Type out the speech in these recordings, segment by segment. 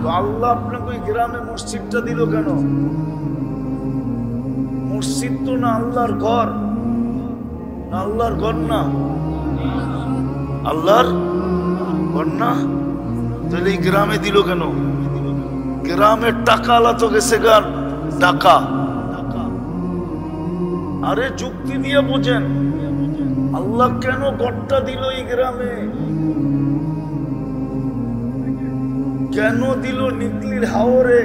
তো আল্লাহ আপনাকে ওই গ্রামে মসজিদটা দিল কেন? মসজিদ তো না আল্লাহর ঘর, না আল্লাহর ঘর না, আল্লাহর ঘর না, তাহলে এই গ্রামে দিল কেন? গ্রামের টাকা আলা তো গেছে গান টাকা। আরে যুক্তি দিয়ে বোঝেন, আল্লাহ কেন ঘরটা দিল এই গ্রামে? কেন দিল নিকলির হাওরে?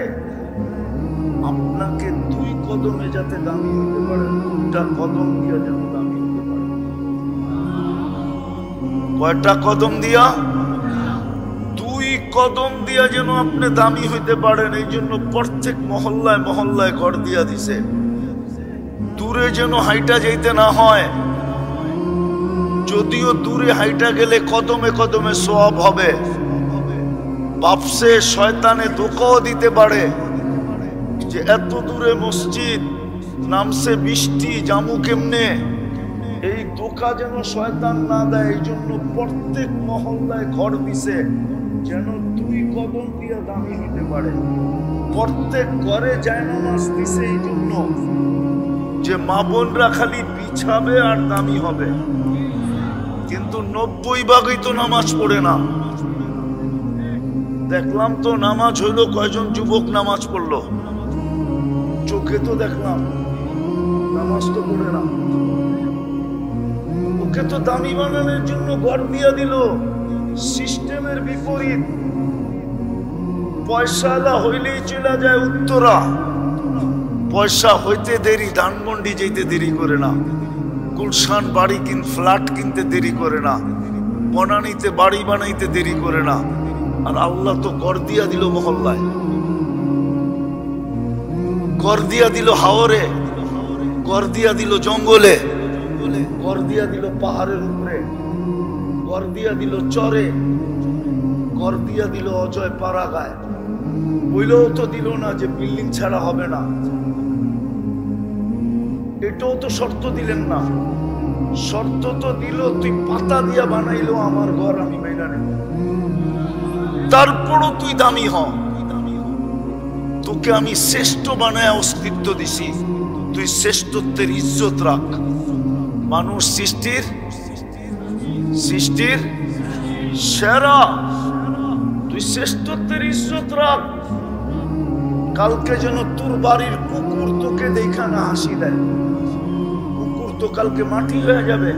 আপনাকে 2 কদমে যাতে দামি হতে পারে, 2টা কদম দিয়া যেন দামি হতে পারে। কয়টা কদম দিয়া? 2 কদম দিয়া যেন আপনি দামি হইতে পারেন। এই জন্য প্রত্যেক মহল্লায় মহল্লায় ঘর দিয়া দিছে, দূরে যেন হাইটা যাইতে না হয়। যদিও দূরে হাইটা গেলে কদমে কদমে সওয়াব হবে, বাপসে শয়তানে ধোঁকাও দিতে পারে যে এত দূরে মসজিদ, নামছে বৃষ্টি, জামু কেমনে, এই ধোঁকা যেন শয়তান না দেয়। এই জন্য প্রত্যেক মহল্লায় ঘর দিছে যেন 2 কদম দিয়ে দামি হতে পারে। প্রত্যেক ঘরে জায়নামাজ দিছে এই জন্য যে মা বোনরা খালি বিছাবে আর দামি হবে। কিন্তু 90 ভাগই তো নামাজ পড়ে না। দেখলাম তো নামাজ হইলো কয়জন যুবক নামাজ পড়লো, চোখে তো দেখলাম, নামাজ তো পড়ে না। ওকে তো দামি বানানোর জন্য ঘর দিয়া দিল, সিস্টেমের বিপরীত। পয়সাওয়ালা হইলেই চলে যায় উত্তরা, পয়সা হইতে দেরি ধানমন্ডি যেতে দেরি করে না, গুলশান বাড়ি ফ্ল্যাট কিনতে দেরি করে না, বনানীতে বাড়ি বানাইতে দেরি করে না। আর আল্লাহ তো ঘর দিয়া দিল মহল্লায়, ঘর দিয়া দিল হাওরে, ঘর দিয়া দিল জঙ্গলে, ঘর দিয়া দিল পাহাড়ের উপরে, ঘর দিয়া দিল চরে, ঘর দিয়া দিল অজয় পাড়াগায়। বইলেও তো দিল না যে বিল্ডিং ছাড়া হবে না, এটাও তো শর্ত দিলেন না। শর্ত তো দিল তুই পাতা দিয়া বানাইলো আমার ঘর, আমি মেনে নেব, তারপরও তুই দামি হ। তোকে আমি শ্রেষ্ঠ বানায় অস্তিত্ব দিছি, তুই শ্রেষ্ঠত্বের ইজ্জত রাখ। মানুষ সৃষ্টির সেরা, তুই শ্রেষ্ঠত্বের ইজ্জত রাখ। কালকে যেন তোর বাড়ির কুকুর তোকে দেখা না হাসি দেয়। কুকুর তো কালকে মাটি হয়ে যাবে,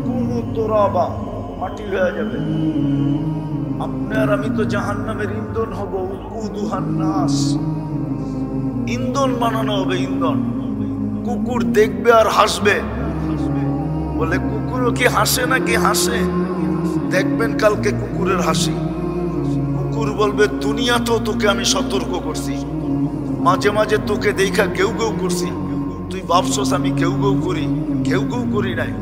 কোন তোরা বা মাটি হয়ে যাবে। আপনার আমি তো জাহান্নামের ইন্ধন হব, উকুদুহান নাস, ইন্ধন বানানো হবে, ইন্ধন। কুকুর দেখবে আর হাসবে, বলে কুকুরও কি হাসে নাকি? হাসে। দেখবেন কালকে কুকুরের হাসি। কুকুর বলবে দুনিয়াতেও তোকে আমি সতর্ক করছি, মাঝে মাঝে তোকে দেখা কেউ কেউ করছি, তুই ভাবছস আমি কেউ কেউ করি? কেউ কেউ করি নাই।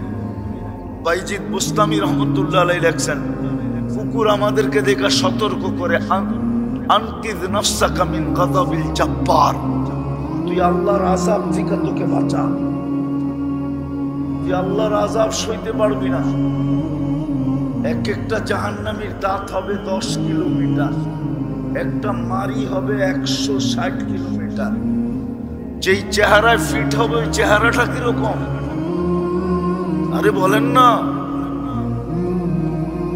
বাইজিদ বুস্তামি রহমতুল্লাহ আলাইহি লেখছেন, কুকুর আমাদেরকে দেখা সতর্ক করে, আনকিদ নাফসাকা মিন গাযাবিল জাব্বার, তুই আল্লাহর আযাব থেকে তোকে বাঁচা। তুই আল্লাহর আযাব সইতে পারবি না। এক একটা জাহান্নামীর দাঁত হবে 10 কিলোমিটার, একটা মারি হবে 160 কিলোমিটার। যেই চেহারায় ফিট হবে ওই চেহারাটা কিরকম? আরে বলেন না,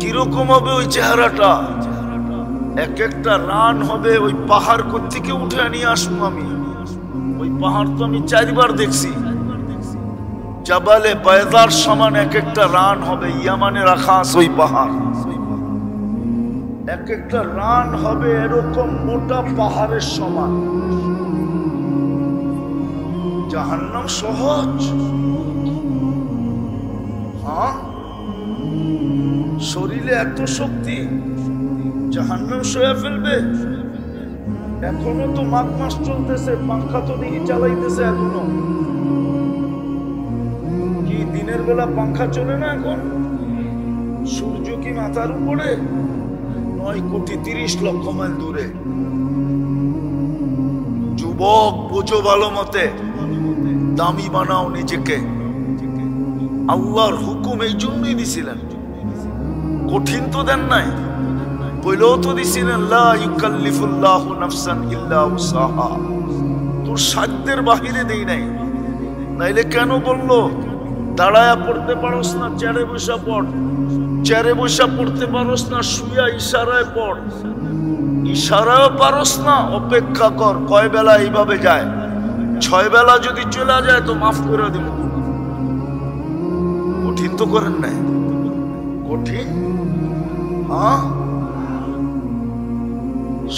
কিরকম হবে ওই চেহারাটা? এক একটা রান হবে, ওই পাহাড় কোত্থেকে উঠে নিয়ে আসবো আমি। ওই পাহাড় তো আমি 4 বার দেখছি। জাবালে বায়দার সমান এক একটা রান হবে, ইয়ামানে রাখা আছে ওই পাহাড়। এক একটা রান হবে এরকম মোটা পাহাড়ের সমান। জাহান্নাম সহজ? হ্যাঁ, শরীরে এত শক্তি, জাহান্নাম সয়ে ফেলবে? এখনো তো মাঘ মাস চলতেছে, পাঙ্খা তো দেখি চালাইতেছে এখনো। কি দিনের বেলা পাঙ্খা চলে না এখন? সূর্য কি মাথার উপরে? 9,30,00,000 মাইল দূরে। যুবক বোঝো ভালো মতে, দামি বানাও নিজেকে। আল্লাহর হুকুম এই জন্যই দিছিলেন, কঠিন তো দেন নাই। বলেও তো দিছিলেন লা ইউকাল্লিফুল্লাহু নাফসান ইল্লা উসাহা, তোর সাধ্যের বাহিরে দেই নাই। নাইলে কেন বললো দাঁড়ায়া পড়তে পারোস না চেয়ারে বসা পড়, চেয়ারে বসা পড়তে পারোস না শুয়া ইশারায় পড়, ইশারাও পারোস না অপেক্ষা কর কয় বেলা এইভাবে যায়, 6 বেলা যদি চলে যায় তো মাফ করে দেব। কঠিন তো করেন নাই, কঠিন। হ্যাঁ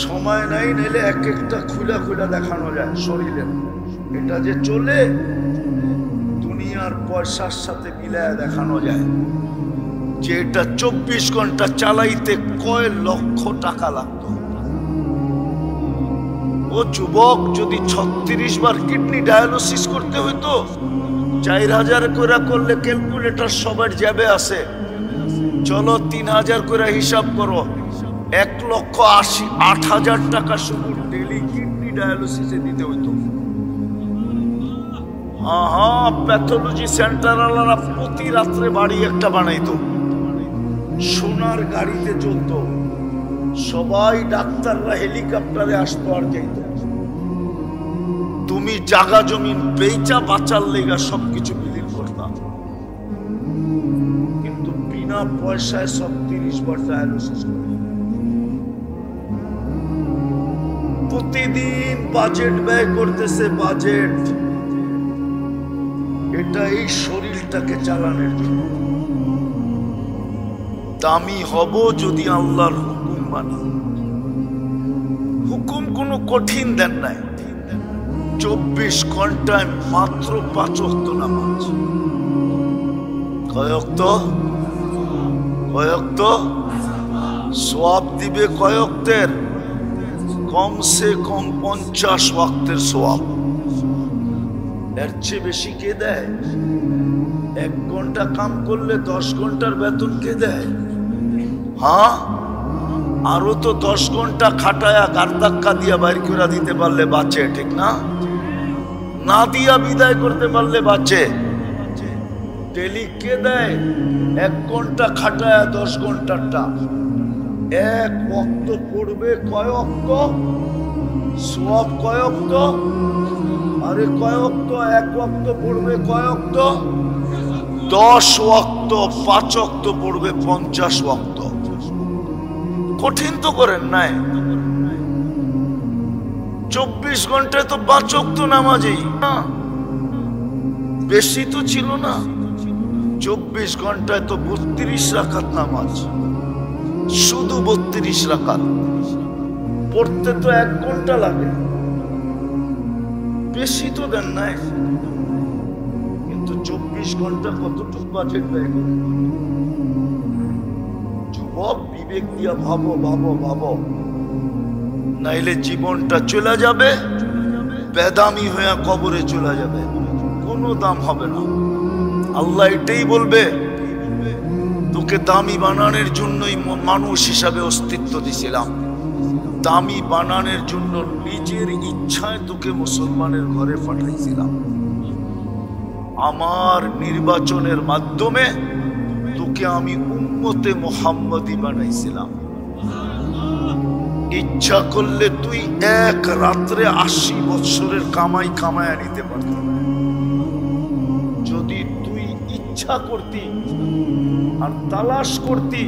সময় নাই, নাইলে এক একটা খুলে খুলে দেখানো যায় শরীরে, এটা যে চলে দুনিয়ার পয়সার সাথে মিলায় দেখানো যায় যে এটা 24 ঘন্টা চালাইতে কয় লক্ষ টাকা লাগতো। ও যুবক, যদি 36 বার কিডনি ডায়ালিসিস করতে হইতো, 4000 করে করলে ক্যালকুলেটর সবার জ্যাবে আছে, চলো 3000 করে হিসাব করো, 1,80,000 টাকা শুধু ডেলি কিডনি ডায়ালিসিসে দিতে হইতো। হ্যাঁ, প্যাথোলজি সেন্টার আলারা প্রতি রাত্রে বাড়ি একটা বানাইতো, সোনার গাড়িতে চলতো, সবাই ডাক্তাররা হেলিকপ্টারে আসতো আর যাইতো। তুমি জাগা জমিন বেচা বাঁচার লেগা সবকিছু বিলীন করতাম, কিন্তু বিনা পয়সায় সব 30 বার ডায়ালিসিস করে। প্রতিদিন বাজেট ব্যয় করতেছে, বাজেট, এটা এই শরীরটাকে চালানোর জন্য। দামি হব যদি আল্লাহর হুকুম মানি। হুকুম কোনো কঠিন দেন নাই, 24 ঘন্টায় মাত্র 5 ওয়াক্ত নামাজ। কয় ওয়াক্ত? কয় ওয়াক্ত? সওয়াব দিবে কয় ওয়াক্তের? কমসে কম 50 ওয়াক্তের সওয়াব। এর চেয়ে বেশি কে দেয়? 1 ঘন্টা কাম করলে 10 ঘন্টার বেতন কে দেয়? হ্যাঁ, আরো তো 10 ঘন্টা খাটায়া গার্দাক্কা দিয়া বাইর করে দিতে পারলে বাঁচে, ঠিক না? না দিয়া বিদায় করতে পারলে বাঁচে। ডেলি কে দেয়? 1 ঘন্টা খাটায়া 10 ঘন্টারটা। 1 ওয়াক্ত পড়বে কয় ওয়াক্ত? সওয়াব কয় ওয়াক্ত? আরে কয় ওয়াক্ত? 1 ওয়াক্ত পড়বে কয় ওয়াক্ত? 10 ওয়াক্ত। 5 ওয়াক্ত পড়বে 50 ওয়াক্ত। কঠিন তো করেন নাই। 24 ঘন্টায় তো 5 ওয়াক্ত নামাজই, বেশি তো ছিল না। 24 ঘন্টায় তো 32 রাকাত নামাজ, শুধু 32 রাকাত পড়তে তো 1 ঘন্টা লাগে, বেশি তো দেন নাই। কিন্তু 24 ঘন্টা কতটুকু বাজেট ব্যয় করে? যুবক, বিবেক দিয়া ভাবো, ভাবো, ভাবো, নাইলে জীবনটা চলে যাবে, বেদামি হয়ে কবরে চলে যাবে, কোনো দাম হবে না। আল্লাহ এটাই বলবে, তোকে দামি বানানোর জন্যই মানুষ হিসাবে অস্তিত্ব দিছিলাম, দামি বানানোর জন্য নিজের ইচ্ছায় তোকে মুসলমানের ঘরে পাঠাইছিলাম, আমার নির্বাচনের মাধ্যমে তোকে আমি উম্মতে মুহাম্মদী বানাইছিলাম। ইচ্ছা করলে তুই 1 রাত্রে 80 বছরের কামাই কামায়া নিতে পারতি। যদি তুই ইচ্ছা করতি আর তালাশ করতি,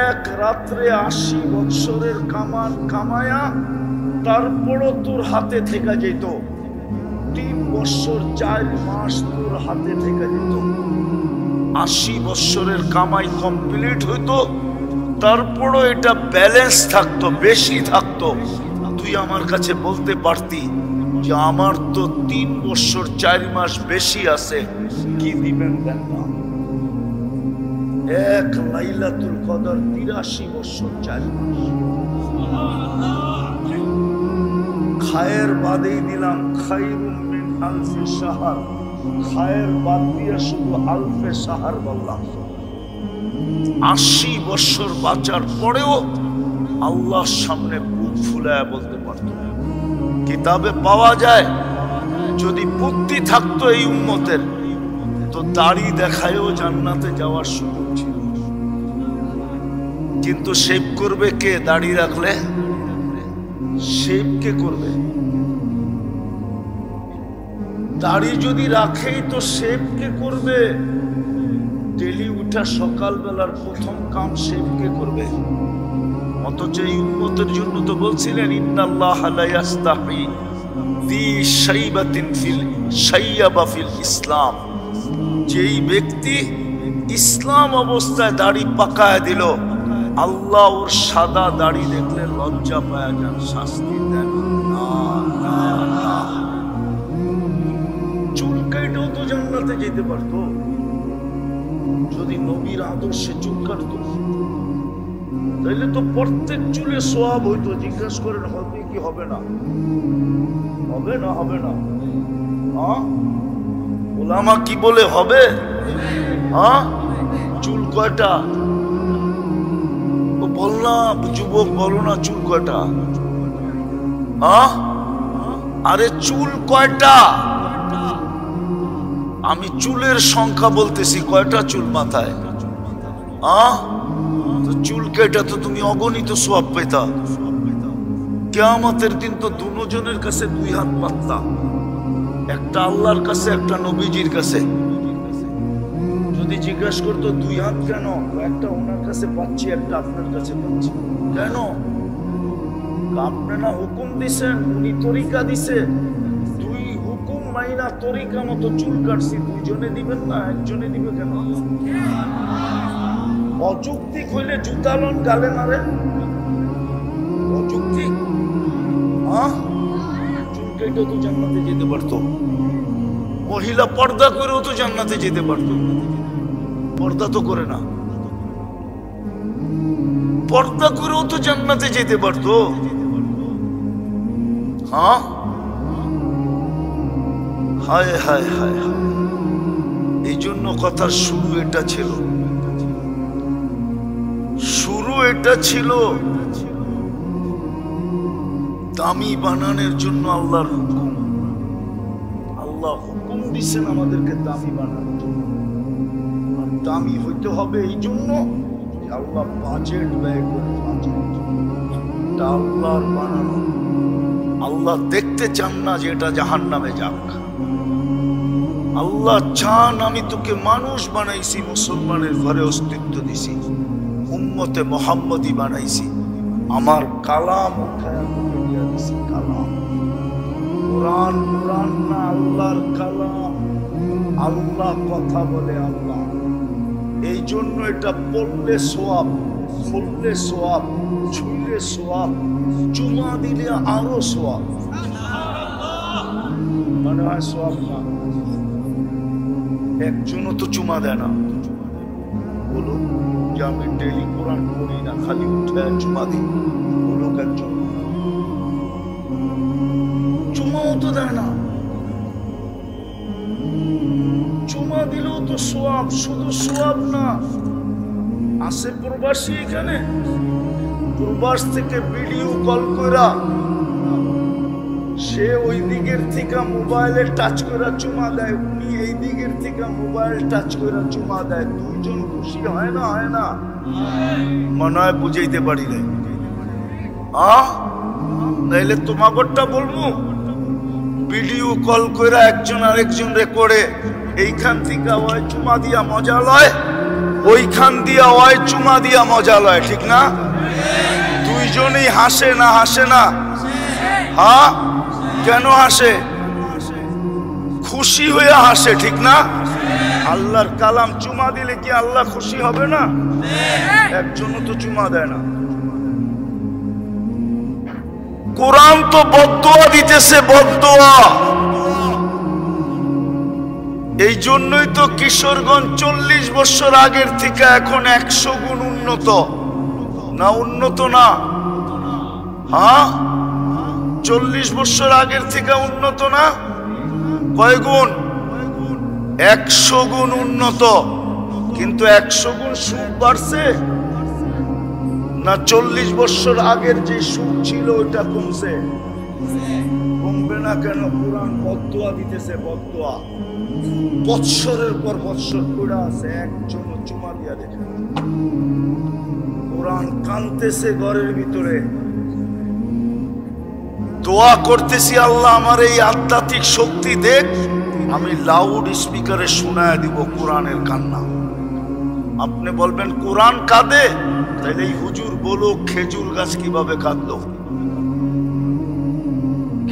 1 রাত্রে 80 বছরের কামান কামায়া তারপরও তোর হাতে থেকে যেত। 3 বছর 4 মাস তোর হাতে থেকে যেত। 80 বছরের কামাই কমপ্লিট হইতো, তারপরও এটা ব্যালেন্স থাকতো, বেশি থাকতো। তুই আমার কাছে বলতে পারতি যে আমার তো 3 বছর 4 মাস বেশি আছে, কি দিবেন দেন না। 1 লাইলাতুল কদর 83 বছর 4 মাস। খায়ের বাদেই দিলাম খায়রুম মিন আলফি শাহর, খায়ের বাদ দিয়ে শুধু আলফে শাহর বললাম। 80 বছর বাঁচার পরেও আল্লাহর সামনে বুক ফুলায় বলতে পারত। কিতাবে পাওয়া যায়, যদি বুদ্ধি থাকতো এই উম্মতের, তো দাড়ি দেখায়ও জান্নাতে যাওয়ার সুযোগ ছিল। কিন্তু শেভ করবে কে? দাড়ি রাখলে শেভ কে করবে? দাড়ি যদি রাখেই তো শেভ কে করবে? ডেলি উঠা সকালবেলার প্রথম কাম শেভ কে করবে? অথচ এই উম্মতের জন্য তো বলছিলেন ইন্নাল্লাহ লা ইয়াস্তাহি ফি শাইবাতিন ফিল শাইয়াবা ফিল ইসলাম। যেই ব্যক্তি ইসলাম অবস্থায় দাড়ি পাকায় দিল, আল্লাহ ওর সাদা দাড়ি দেখলে লজ্জা পায় যান, শাস্তি দেন না। চুল কাটাও তো জান্নাতে যেতে পারতো যদি নবীর আদর্শে চুল কাটতো, তাইলে তো প্রত্যেক চুলে সওয়াব হইতো। জিজ্ঞাসা করেন হবে কি হবে না? হবে না? হবে না? ওলামা কি বলে হবে? চুল কয়টা? বল না যুবক, বলো না চুল কয়টা? আরে চুল কয়টা? আমি চুলের সংখ্যা বলতেছি, কয়টা চুল মাথায়? তো চুল কেটে তো তুমি অগণিত সওয়াব পেতা। কিয়ামতের দিন তো দুজনের কাছে দুই হাত পাতলা, একটা আল্লাহর কাছে, একটা নবীজির কাছে। যদি জিজ্ঞাসা করতো দুই হাত কেন? একটা ওনার কাছে পাচ্ছি, একটা আপনার কাছে পাচ্ছি। কেন? আপনারা হুকুম দিছেন, উনি তরিকা দিছে, দুই হুকুম মাইনা তরিকা মতো চুল কাটছি। দুইজনে দিবেন না, একজনে দিবে কেন? অযৌক্তিক হইলে জুতালন গালে মারে। অযৌক্তিক। চুল কেটেও তো জান্নাতে যেতে পারতো। মহিলা পর্দা করেও তো জান্নাতে যেতে পারতো। পর্দা তো করে না। পর্দা করেও তো জান্নাতে যেতে পারতো। হায় হায় হায়। এই জন্য কথার শুরু এটা ছিল, দামি বানানোর জন্য আল্লাহর হুকুম। আল্লাহ হুকুম দিচ্ছেন আমাদেরকে দামি বানানোর জন্য। আর দামি হইতে হবে এই জন্য আল্লাহ বাজেট ব্যয় করে। এটা আল্লাহর বানানো। আল্লাহ দেখতে চান না যে এটা জাহান্নামে যাক। আল্লাহ চান আমি তোকে মানুষ বানাইছি, মুসলমানের ঘরে অস্তিত্ব দিছি, উম্মতে মুহাম্মদী বানাইছি, আমার কালাম উঠায় তোকে দিয়া দিছি। কালাম কোরআন, কোরআন না আল্লাহর কালাম। আল্লাহ কথা বলে আল্লাহ। এই জন্য এটা পড়লে সওয়াব, খুললে সওয়াব, ছুঁলে সওয়াব, চুমা দিলে আরো সওয়াব। মনে হয় সওয়াব না? একজনও তো চুমা দেয় না। বলো যে আমি ডেলি কোরআন পড়ি না, খালি উঠে চুমা দিই। বলো একজন চুমাও তো দেয় না। চুমা দিলেও তো সওয়াব। শুধু সওয়াব না, আছে প্রবাসী এখানে, প্রবাস থেকে ভিডিও কল করা, সে ওই দিকের থেকে মোবাইলে টাচ করে চুমা দেয়, উনি এই দিকের থেকে মোবাইল টাচ করে চুমা দেয়। দুইজন খুশি হয় না? হয় না? মনে হয় বুঝাইতে পারি নাই। নাইলে তোমাগরটা বলবো, ভিডিও কল করে একজন আরেকজন রেকর্ডে, এইখান থেকে ওই চুমা দিয়া মজা লয়, ওইখান দিয়া ওই চুমা দিয়া মজা লয়। ঠিক না? দুইজনেই হাসে না? হাসে না? কেন হাসে? খুশি হয়ে হাসে। ঠিক না? আল্লাহর কালাম চুমা দিলে কি আল্লাহ খুশি হবে না? একজনও তো চুমা দেয় না। কোরআন তো বদদোয়া দিতেছে, বদদোয়া। এই জন্যই তো কিশোরগঞ্জ 40 বছর আগের থেকে এখন 100 গুণ উন্নত। না উন্নত না? 40 বছর আগের থেকে উন্নত না? কয় গুণ? 100 গুণ উন্নত। কিন্তু 100 গুণ সুখ বাড়ছে না 40 বছর আগের যে সুখ ছিল ওইটা কমছে? কমবে না কেন? কোরআন বদদোয়া দিতেছে, বদদোয়া। বৎসরের পর বৎসর পড়া আছে, একজন চুমা দিয়া দেখে। কোরআন কানতেছে ঘরের ভিতরে, দোয়া করতেছি আল্লাহ আমার এই আধ্যাত্মিক শক্তি দেখ, আমি লাউড স্পিকারে শোনায় দিব কোরআনের কান্না। আপনি বলবেন কোরআন কাঁদে, তাহলে এই হুজুর বলো খেজুর গাছ কিভাবে কাঁদলো?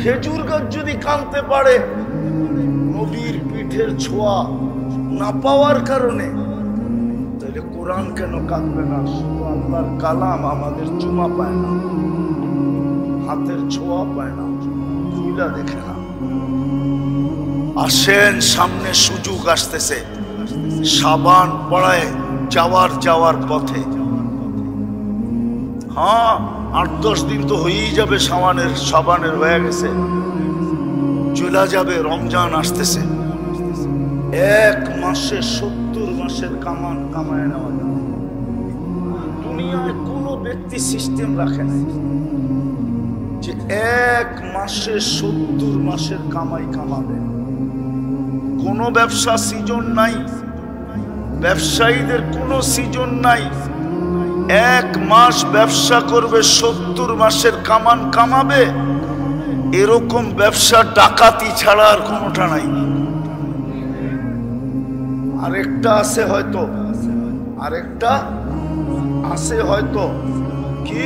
খেজুর গাছ যদি কাঁদতে পারে নবীর পিঠের ছোঁয়া না পাওয়ার কারণে, তাহলে কোরআন কেন কাঁদবে না? শুধু আল্লাহর কালাম আমাদের চুমা পায় না, হাতের ছোঁয়া পায় না, খুইলা দেখে না। আসেন, সামনে সুযোগ আসতেছে, সাবান পড়ায় যাওয়ার পথে। হ্যাঁ, 8-10 দিন তো হয়েই যাবে, সাবানের হয়ে গেছে, চলে যাবে। রমজান আসতেছে, 1 মাসে 70 মাসের কামান কামায় নেওয়া যাবে। দুনিয়ায় কোনো ব্যক্তি সিস্টেম রাখে না যে 1 মাসে 70 মাসের কামাই কামাবে। কোনো ব্যবসা সিজন নাই, ব্যবসায়ীদের কোনো সিজন নাই। 1 মাস ব্যবসা করবে, 70 মাসের কামান কামাবে, এরকম ব্যবসা ডাকাতি ছাড়া আর কোনোটা নাই। আরেকটা আছে হয়তো, কি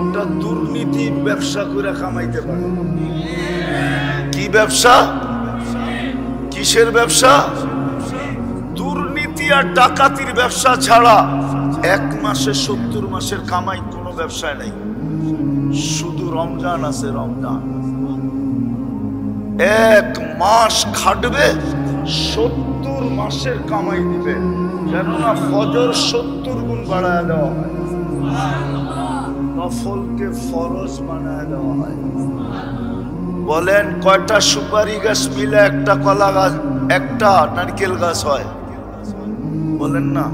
ওটা দুর্নীতি ব্যবসা করে কামাইতে পারে। কি ব্যবসা? কিসের ব্যবসা? দুর্নীতি আর ডাকাতির ব্যবসা ছাড়া 1 মাসে 70 মাসের কামাই কোনো ব্যবসায় নেই। শুধু রমজান আছে, রমজান 1 মাস খাটবে, 70 মাসের কামাই দিবে। কেননা ফজর 70 গুণ বাড়ায় দেওয়া হয়, নফলকে ফরজ বানায় দেওয়া হয়। বলেন কয়টা সুপারি গাছ মিলে একটা কলা গাছ, একটা নারকেল গাছ হয়? বলেন না।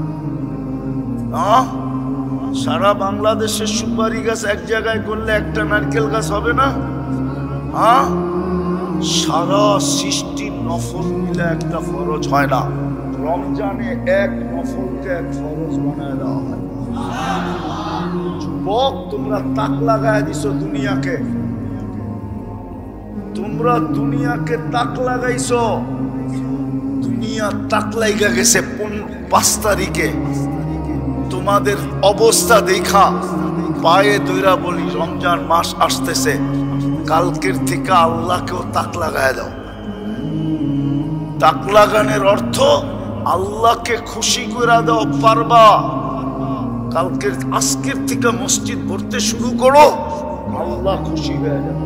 সারা বাংলাদেশের সুপারি গাছ এক জায়গায় করলে একটা নারকেল গাছ হবে না? সারা সৃষ্টির নফল মিলে একটা ফরজ হয় না। রমজানে 1 নফলকে 1 ফরজ বানায় দেওয়া হয়। যুবক, তোমরা তাক লাগায় দিছো দুনিয়াকে, তোমরা দুনিয়াকে তাক লাগাইছো। দুনিয়া তাক লাগা গেছে 5 তারিখে। তোমাদের অবস্থা দেখা পায়ে দইরা বলি, রমজান মাস আসতেছে, কালকের থেকে আল্লাহকেও তাক লাগায় দাও। তাক লাগানোর অর্থ আল্লাহকে খুশি করে দাও। পারবা? আজকের থেকে মসজিদ ভরতে শুরু করো, আল্লাহ খুশি হয়ে যাবে।